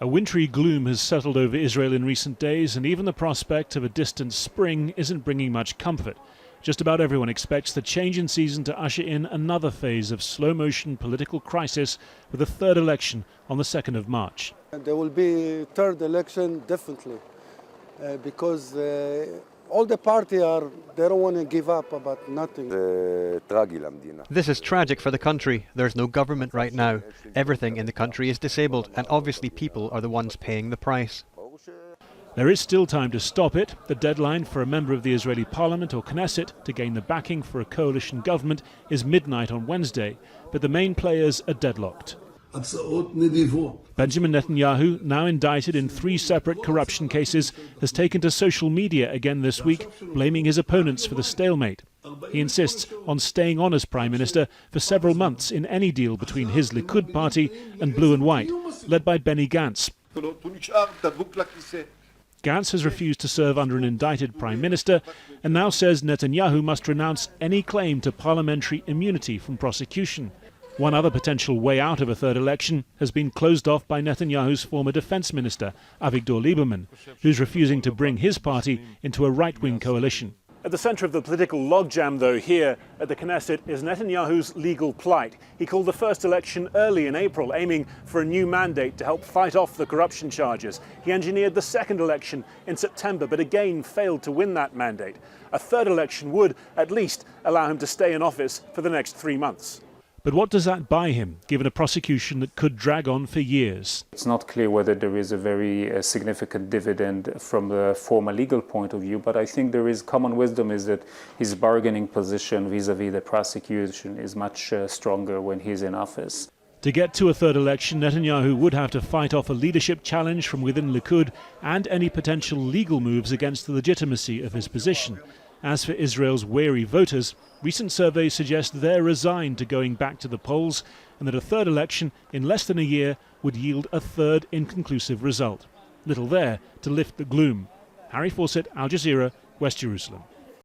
A wintry gloom has settled over Israel in recent days, and even the prospect of a distant spring isn't bringing much comfort. Just about everyone expects the change in season to usher in another phase of slow-motion political crisis with a third election on the 2nd of March. There will be a third election, definitely, because all the parties they don't want to give up about nothing. This is tragic for the country. There's no government right now. Everything in the country is disabled, and obviously people are the ones paying the price. There is still time to stop it. The deadline for a member of the Israeli parliament or Knesset to gain the backing for a coalition government is midnight on Wednesday, but the main players are deadlocked. Benjamin Netanyahu, now indicted in 3 separate corruption cases, has taken to social media again this week, blaming his opponents for the stalemate. He insists on staying on as Prime Minister for several months in any deal between his Likud party and Blue and White, led by Benny Gantz. Gantz has refused to serve under an indicted Prime Minister and now says Netanyahu must renounce any claim to parliamentary immunity from prosecution. One other potential way out of a third election has been closed off by Netanyahu's former defense minister, Avigdor Lieberman, who's refusing to bring his party into a right-wing coalition. At the centre of the political logjam, though, here at the Knesset is Netanyahu's legal plight. He called the first election early in April, aiming for a new mandate to help fight off the corruption charges. He engineered the second election in September, but again failed to win that mandate. A third election would, at least, allow him to stay in office for the next 3 months. But what does that buy him, given a prosecution that could drag on for years? It's not clear whether there is a very significant dividend from the formal legal point of view, but I think there is common wisdom is that his bargaining position vis-à-vis the prosecution is much stronger when he's in office. To get to a third election, Netanyahu would have to fight off a leadership challenge from within Likud and any potential legal moves against the legitimacy of his position. As for Israel's wary voters, recent surveys suggest they're resigned to going back to the polls and that a third election in less than a year would yield a third inconclusive result. Little there to lift the gloom. Harry Fawcett, Al Jazeera, West Jerusalem.